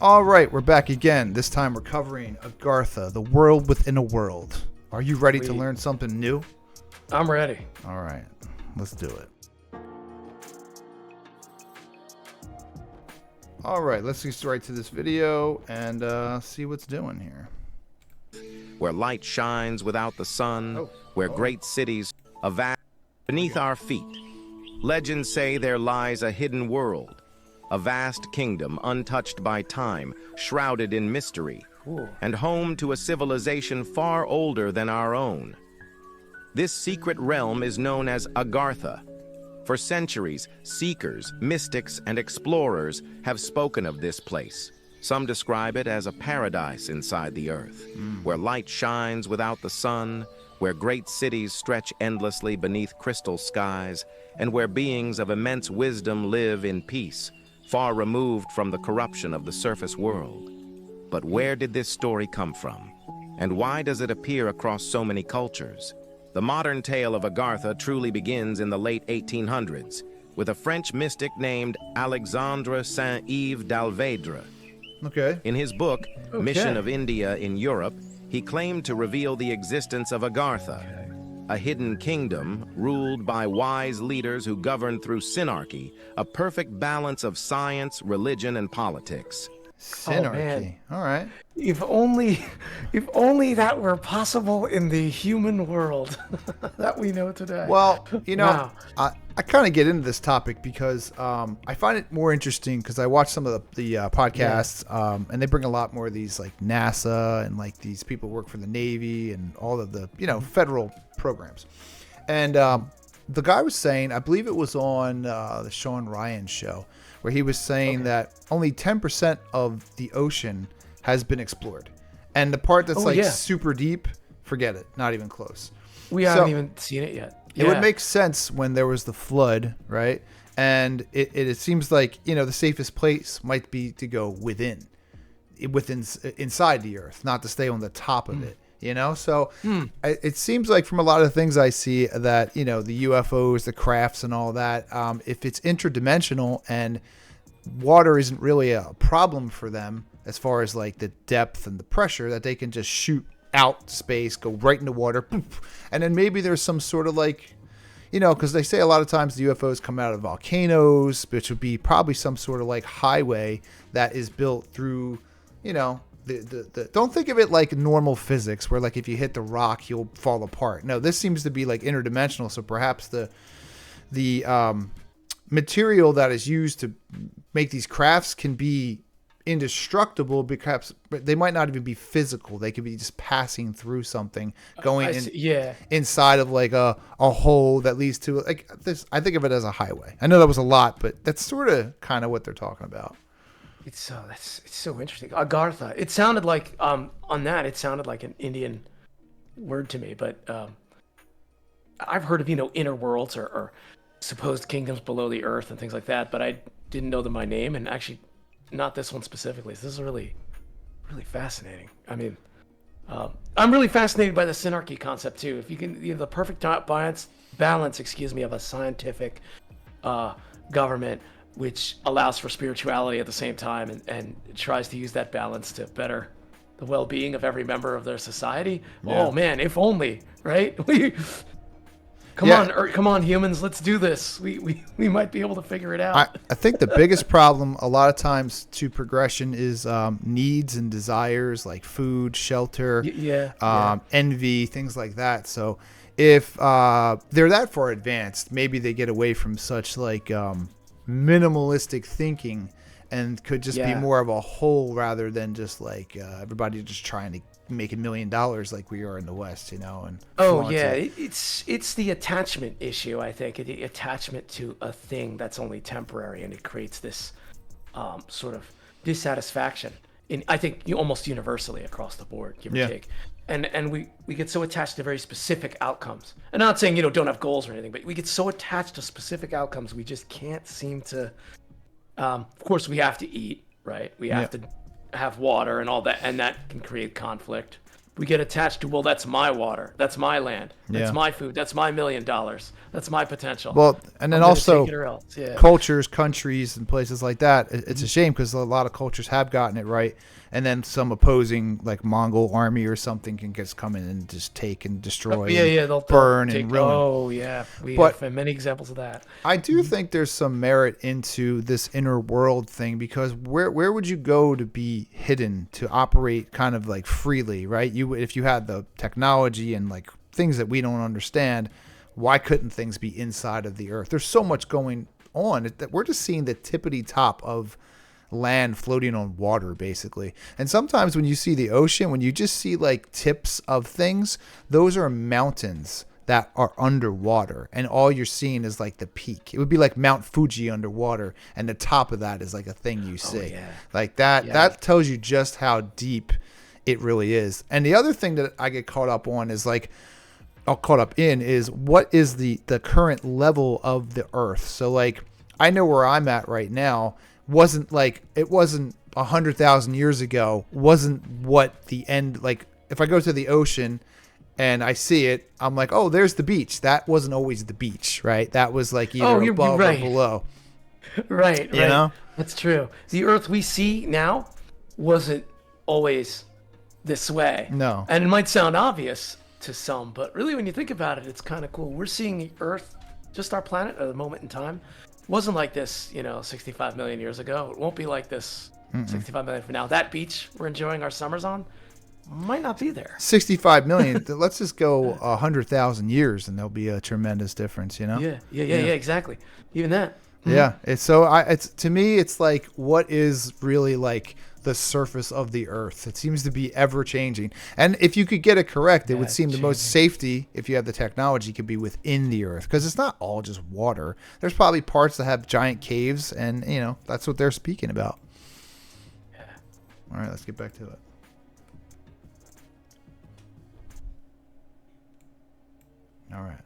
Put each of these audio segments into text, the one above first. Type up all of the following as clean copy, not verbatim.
All right, we're back again. This time we're covering Agartha, the world within a world. Are you ready to learn something new? I'm ready. All right, let's do it. All right, let's get right to this video and see what's doing here. Where light shines without the sun, where great cities are vast beneath our feet. Legends say there lies a hidden world, a vast kingdom untouched by time, shrouded in mystery, and home to a civilization far older than our own. This secret realm is known as Agartha. For centuries, seekers, mystics, and explorers have spoken of this place. Some describe it as a paradise inside the earth, where light shines without the sun, where great cities stretch endlessly beneath crystal skies, and where beings of immense wisdom live in peace, far removed from the corruption of the surface world. But where did this story come from? And why does it appear across so many cultures? The modern tale of Agartha truly begins in the late 1800s, with a French mystic named Alexandre Saint-Yves d'Alvedre. In his book, Mission of India in Europe, he claimed to reveal the existence of Agartha, a hidden kingdom ruled by wise leaders who govern through synarchy, a perfect balance of science, religion, and politics. Synarchy. All right. If only that were possible in the human world that we know today. Well, you know, Wow. I kind of get into this topic because I find it more interesting because I watch some of the podcasts and they bring a lot more of these like NASA and like these people who work for the Navy and all of the, federal programs. And the guy was saying, I believe it was on the Sean Ryan show, where he was saying that only 10% of the ocean has been explored. And the part that's super deep, forget it, not even close. We haven't even seen it yet. It would make sense when there was the flood, right? And it seems like, the safest place might be to go inside the earth, not to stay on the top of it. So it seems like from a lot of things I see that, the UFOs, the crafts and all that, if it's interdimensional and water isn't really a problem for them as far as like the depth and the pressure, that they can just shoot out space, go right into water, poof, and then maybe there's some sort of like, because they say a lot of times the UFOs come out of volcanoes, which would be probably some sort of like highway that is built through, don't think of it like normal physics where like if you hit the rock you'll fall apart. No, this seems to be like interdimensional, so perhaps the material that is used to make these crafts can be indestructible, because they might not even be physical. They could be just passing through something, going inside of like a hole that leads to like this. I think of it as a highway. I know that was a lot, but that's sort of kind of what they're talking about. It's so interesting. Agartha. It sounded like on that. It sounded like an Indian word to me, but I've heard of inner worlds or supposed kingdoms below the earth and things like that, but I didn't know them by name, and actually not this one specifically. So this is really, really fascinating. I mean, I'm really fascinated by the synarchy concept too. If you can, the perfect balance, of a scientific government which allows for spirituality at the same time and tries to use that balance to better the well-being of every member of their society. Yeah. Oh man, if only, right? Come on, humans, let's do this. We might be able to figure it out. I think the biggest problem a lot of times to progression is needs and desires like food, shelter, envy, things like that. So if they're that far advanced, maybe they get away from such like minimalistic thinking and could just be more of a whole rather than just like everybody just trying to make $1 million like we are in the West, and it's the attachment issue. I think the attachment to a thing that's only temporary, and it creates this sort of dissatisfaction I think almost universally across the board, give or take. And we get so attached to very specific outcomes. And I'm not saying, don't have goals or anything, but we get so attached to specific outcomes, we just can't seem to, of course we have to eat, right? We have to have water and all that, and that can create conflict. we get attached to, well, that's my water, that's my land, that's Yeah. my food, that's my $1 million, that's my potential. Well, and then I'm gonna also take it or else. Yeah. cultures, countries, and places like that. It's a shame because a lot of cultures have gotten it right, and then some opposing, like Mongol army or something, can just come in and just take and destroy, They'll burn take, and ruin. Oh yeah, we But- have many examples of that. I do think there's some merit into this inner world thing, because where would you go to be hidden, to operate kind of like freely, right? If you had the technology and like things that we don't understand, why couldn't things be inside of the earth? There's so much going on that we're just seeing the tippity top of land floating on water, basically. And sometimes when you see the ocean, when you just see like tips of things, those are mountains that are underwater, and all you're seeing is like the peak. It would be like Mount Fuji underwater, and the top of that is like a thing you see. yeah. Like that. Yeah. That tells you just how deep it really is. And the other thing that I get caught up on is like, what is the current level of the earth. So like, I know where I'm at right now wasn't 100,000 years ago, wasn't what the end, like if I go to the ocean and I see it, I'm like, oh, there's the beach. That wasn't always the beach, right? That was like either you're above right. or below. Right. You know? That's true. The earth we see now wasn't always this way. No. And it might sound obvious to some, but really when you think about it, it's kind of cool. We're seeing the earth, just our planet at a moment in time, wasn't like this, 65 million years ago. It won't be like this 65 million from now. That beach we're enjoying our summers on might not be there. 65 million. Let's just go 100,000 years, and there'll be a tremendous difference. Yeah, exactly. Even that. Yeah. It's to me, it's like, what is really like the surface of the earth? It seems to be ever changing. And if you could get it correct, it would seem the most safety, if you have the technology, could be within the earth, because it's not all just water. There's probably parts that have giant caves, and that's what they're speaking about. Yeah. All right, let's get back to it. All right.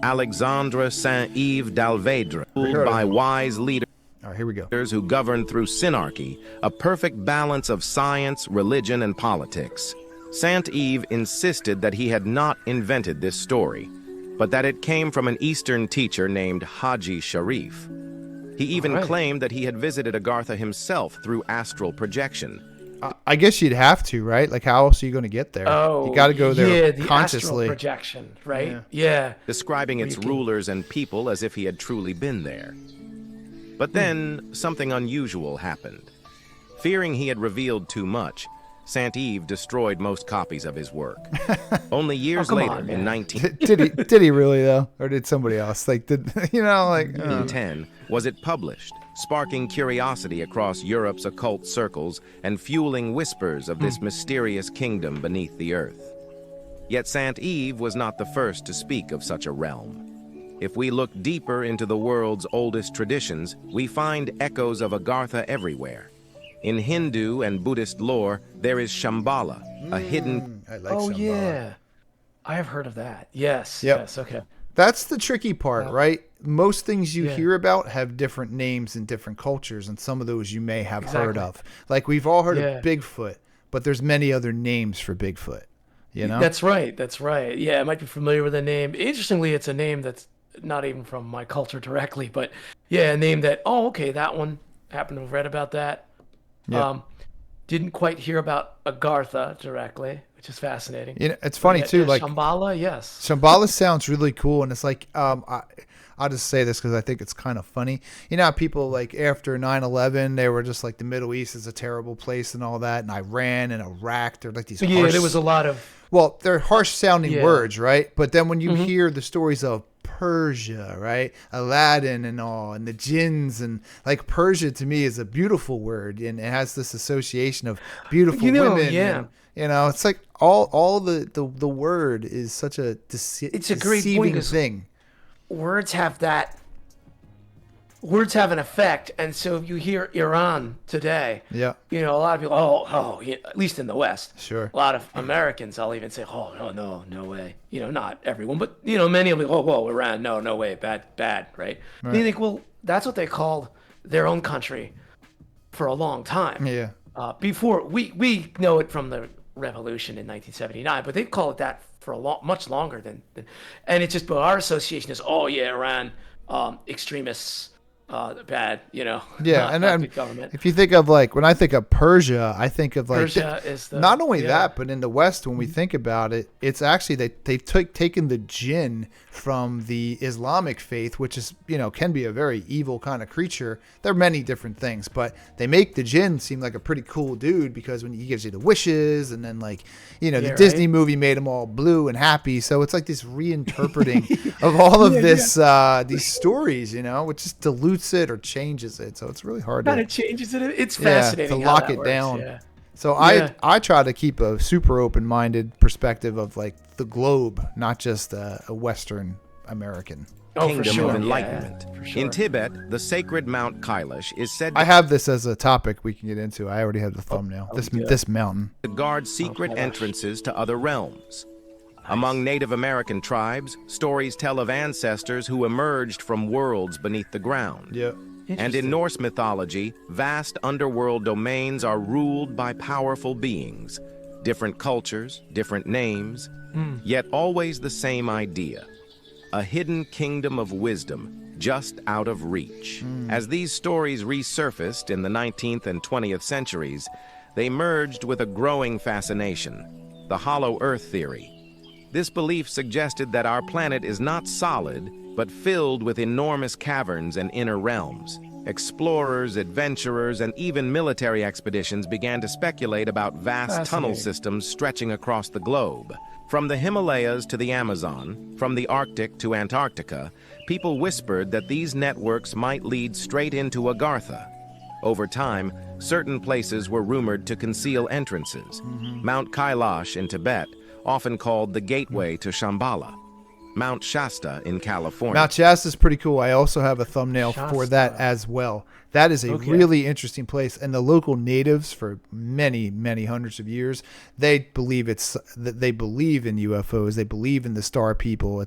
Alexandre Saint-Yves d'Alvedre, ruled by wise leaders All right, here we go. who governed through synarchy, a perfect balance of science, religion, and politics. Saint-Yves insisted that he had not invented this story, but that it came from an Eastern teacher named Haji Sharif. He even claimed that he had visited Agartha himself through astral projection. I guess you'd have to, right? Like, how else are you going to get there? You got to go there the consciously. astral projection, right? Yeah. Describing its rulers and people as if he had truly been there. But then something unusual happened. Fearing he had revealed too much, Saint-Yves destroyed most copies of his work. Only years later, in 1910, did he really though, or did somebody else? Like, did 10 was it published, sparking curiosity across Europe's occult circles and fueling whispers of this mysterious kingdom beneath the earth. Yet Saint-Yves was not the first to speak of such a realm. If we look deeper into the world's oldest traditions, we find echoes of Agartha everywhere. In Hindu and Buddhist lore, there is Shambhala, a hidden... I like Shambhala. Yeah. I have heard of that. Yes. Yep. Yes, okay. That's the tricky part, right? Most things you Yeah. hear about have different names in different cultures, and some of those you may have heard of. Like, we've all heard of Bigfoot, but there's many other names for Bigfoot, That's right. That's right. Yeah, I might be familiar with the name. Interestingly, it's a name that's not even from my culture directly, but yeah, a name that, that one, happened to have read about that. Yeah. Didn't quite hear about Agartha directly, which is fascinating. It's funny too. Like, Shambhala, yes. Shambhala sounds really cool, and it's like, I'll just say this because I think it's kind of funny. You know how people, like, after 9/11, they were just like, the Middle East is a terrible place and all that, and Iran and Iraq, they're like these harsh... there was a lot of... Well, they're harsh sounding words, right? But then when you hear the stories of Persia, right? Aladdin and all, and the jinns, and like, Persia to me is a beautiful word, and it has this association of beautiful women. Yeah. And, it's like all the word is such a it's a great deceiving thing. Words have an effect, and so if you hear Iran today, a lot of people, at least in the West, sure, a lot of Americans, I'll even say, no way, not everyone, but many will be, Iran, no way, bad, right? And you think, well, that's what they called their own country for a long time. Yeah. Before we know it from the revolution in 1979, but they call it that for much longer than, and it's just, but our association is, oh yeah, Iran, extremists, bad, Yeah, not, and not good government. if you think of like when I think of Persia, I think of like Persia is the, not only that, but in the West, when we think about it, it's actually they've taken the jinn from the Islamic faith, which is can be a very evil kind of creature. There are many different things, but they make the jinn seem like a pretty cool dude because when he gives you the wishes, and then like the Disney movie made them all blue and happy, so it's like this reinterpreting of all of this these stories, which just dilutes it or changes it, so it's really hard kind of changes it. It's fascinating to lock it down. So I try to keep a super open-minded perspective of like the globe, not just a Western American. Kingdom of Enlightenment. In Tibet, the sacred Mount Kailash is said I have this as a topic we can get into. I already have the thumbnail. This mountain. To guard secret entrances to other realms. Among Native American tribes, stories tell of ancestors who emerged from worlds beneath the ground. Yeah. And in Norse mythology, vast underworld domains are ruled by powerful beings. Different cultures, different names, yet always the same idea. A hidden kingdom of wisdom just out of reach. As these stories resurfaced in the 19th and 20th centuries, they merged with a growing fascination, the hollow earth theory. This belief suggested that our planet is not solid, but filled with enormous caverns and inner realms. Explorers, adventurers, and even military expeditions began to speculate about vast tunnel systems stretching across the globe. From the Himalayas to the Amazon, from the Arctic to Antarctica, people whispered that these networks might lead straight into Agartha. Over time, certain places were rumored to conceal entrances. Mount Kailash in Tibet, often called the gateway to Shambhala. Mount Shasta in California. Mount Shasta is pretty cool. I also have a thumbnail for that as well. That is a really interesting place, and the local natives for many, many hundreds of years, they believe in UFOs. They believe in the star people.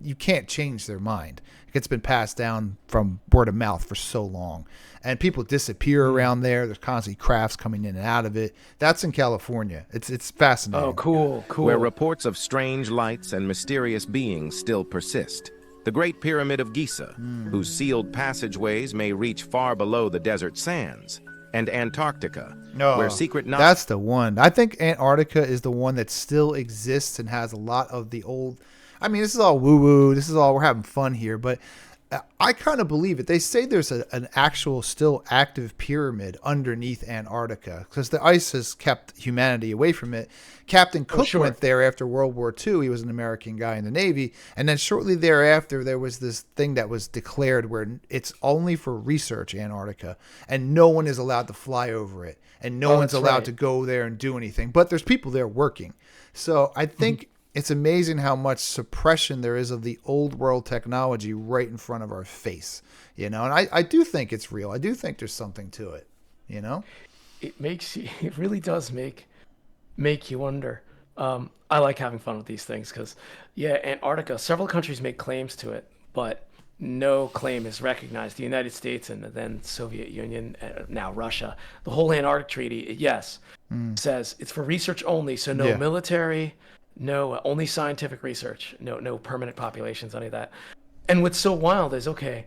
You can't change their mind. It's been passed down from word of mouth for so long. And people disappear around there. There's constantly crafts coming in and out of it. That's in California. It's fascinating. Oh, cool. Where reports of strange lights and mysterious beings still persist. The Great Pyramid of Giza, whose sealed passageways may reach far below the desert sands. And Antarctica, where secret... That's the one. I think Antarctica is the one that still exists and has a lot of the old... I mean, this is all woo-woo. This is all, we're having fun here, but I kind of believe it. They say there's an actual still active pyramid underneath Antarctica because the ice has kept humanity away from it. Captain Cook went there after World War II. He was an American guy in the Navy. And then shortly thereafter, there was this thing that was declared where it's only for research, Antarctica, and no one is allowed to fly over it. And no one's allowed to go there and do anything. But there's people there working. So I think... It's amazing how much suppression there is of the old world technology right in front of our face, and I do think it's real. I do think there's something to it, It really does make you wonder. I like having fun with these things because, Antarctica, several countries make claims to it, but no claim is recognized. The United States and then Soviet Union, now Russia, the whole Antarctic Treaty, says it's for research only. So no military, no, only scientific research, no permanent populations, any of that. And what's so wild is, the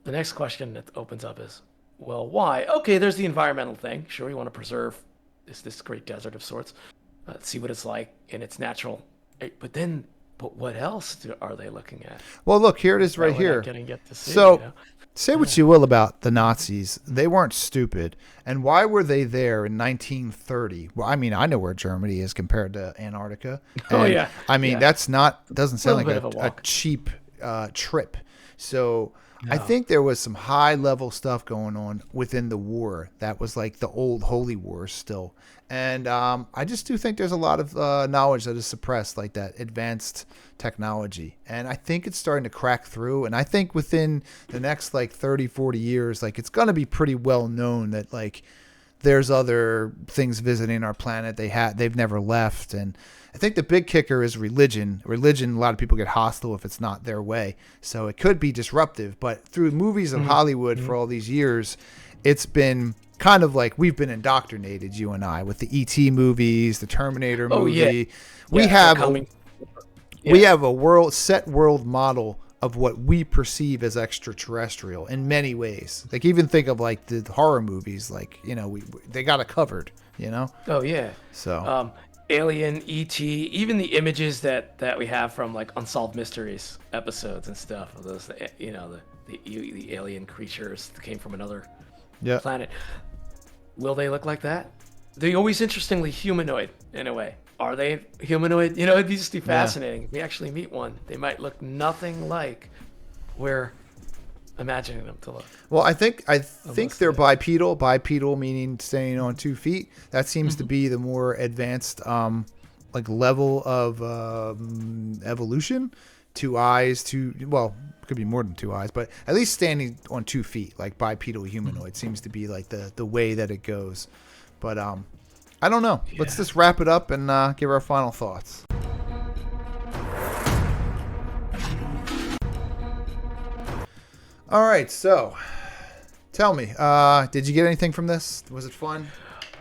next question that opens up is, well, why? Okay, there's the environmental thing. Sure, we want to preserve this great desert of sorts, see what it's like in its natural. But what else are they looking at? Well, look, here it is right here. Say what you will about the Nazis. They weren't stupid. And why were they there in 1930? Well, I mean, I know where Germany is compared to Antarctica. And, I mean, doesn't sound like a cheap trip. So I think there was some high level stuff going on within the war that was like the old holy war still. And I just do think there's a lot of knowledge that is suppressed, like that advanced technology. And I think it's starting to crack through. And I think within the next 30, 40 years, it's going to be pretty well known that there's other things visiting our planet. They've never left. And I think the big kicker is religion. Religion, a lot of people get hostile if it's not their way. So it could be disruptive. But through movies of Hollywood for all these years, it's been kind of like we've been indoctrinated, you and I, with the E.T. movies, the Terminator movie. Yeah. We Yeah, have coming. we have a world model of what we perceive as extraterrestrial in many ways. Like even think of like the horror movies, like, you know, they got it covered, you know? Oh yeah. So Alien, E.T., even the images that we have from like Unsolved Mysteries episodes and stuff of those, you know, the alien creatures that came from another planet. Will they look like that? They're always interestingly humanoid in a way. Are they humanoid? You know, it'd just be fascinating. If we actually meet one, they might look nothing like we're imagining them to look. Well, I think they're bipedal. Bipedal meaning standing on 2 feet. That seems to be the more advanced like level of evolution. 2 eyes, well, it could be more than 2 eyes, but at least standing on 2 feet, like bipedal humanoid seems to be like the way that it goes. But I don't know. Yeah. Let's just wrap it up and give our final thoughts. All right, so tell me, did you get anything from this? Was it fun?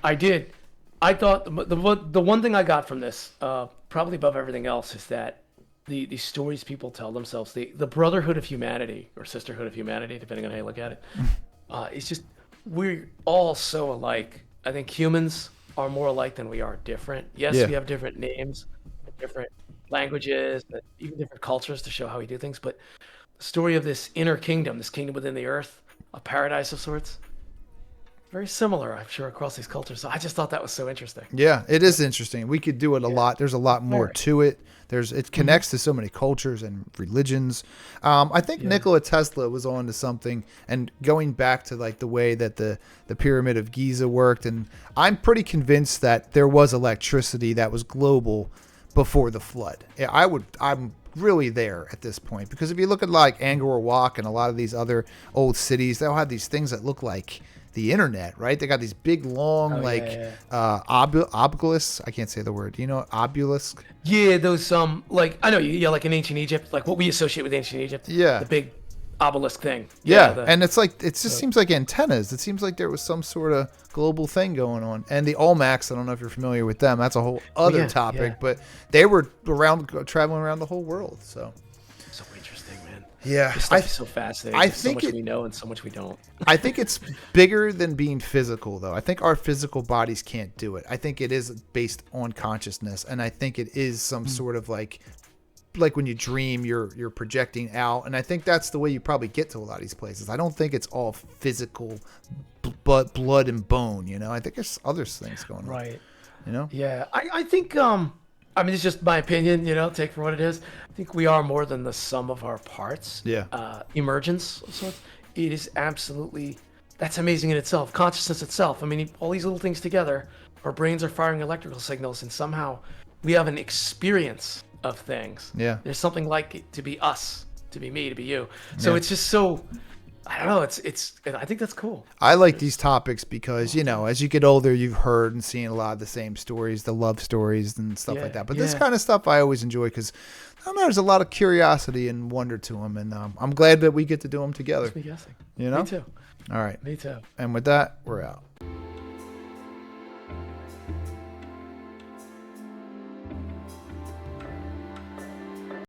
I did. I thought the one thing I got from this, probably above everything else, is that the stories people tell themselves, the brotherhood of humanity or sisterhood of humanity, depending on how you look at it, it's just we're all so alike. I think humans are more alike than we are different. Yes, we have different names, different languages, even different cultures to show how we do things. But the story of this inner kingdom, this kingdom within the earth, a paradise of sorts, very similar, I'm sure, across these cultures. So I just thought that was so interesting. Yeah, it is interesting. We could do it a lot. There's a lot more to it. It connects to so many cultures and religions. I think Nikola Tesla was on to something, and going back to like the way that the Pyramid of Giza worked, and I'm pretty convinced that there was electricity that was global before the flood. I'm really there at this point, because if you look at like Angkor Wat and a lot of these other old cities, they'll have these things that look like the internet, right? They got these big, long, obelisks. I can't say the word. You know, obelisk? Yeah, those like I know, like in ancient Egypt, like what we associate with ancient Egypt. Yeah, the big obelisk thing. Yeah, and it's like it just seems like antennas. It seems like there was some sort of global thing going on. And the Olmecs, I don't know if you're familiar with them. That's a whole other topic, but they were traveling around the whole world. So interesting, man. Yeah, this stuff is so fascinating. There's so much we know and so much we don't. I think it's bigger than being physical, though. I think our physical bodies can't do it. I think it is based on consciousness, and I think it is some sort of like when you dream, you're projecting out, and I think that's the way you probably get to a lot of these places. I don't think it's all physical, blood and bone. You know, I think there's other things going on. Right. You know. Yeah, I think I mean, it's just my opinion, you know, take for what it is. I think we are more than the sum of our parts. Yeah. Emergence of sorts. It is absolutely, that's amazing in itself. Consciousness itself. I mean, all these little things together, our brains are firing electrical signals, and somehow we have an experience of things. Yeah. There's something like it to be us, to be me, to be you. So it's just so, I don't know. I think that's cool. I like these topics because, you know, as you get older, you've heard and seen a lot of the same stories, the love stories and stuff like that. But this kind of stuff I always enjoy because, I don't know, there's a lot of curiosity and wonder to them. And I'm glad that we get to do them together. Just me guessing. You know? Me too. All right. Me too. And with that, we're out.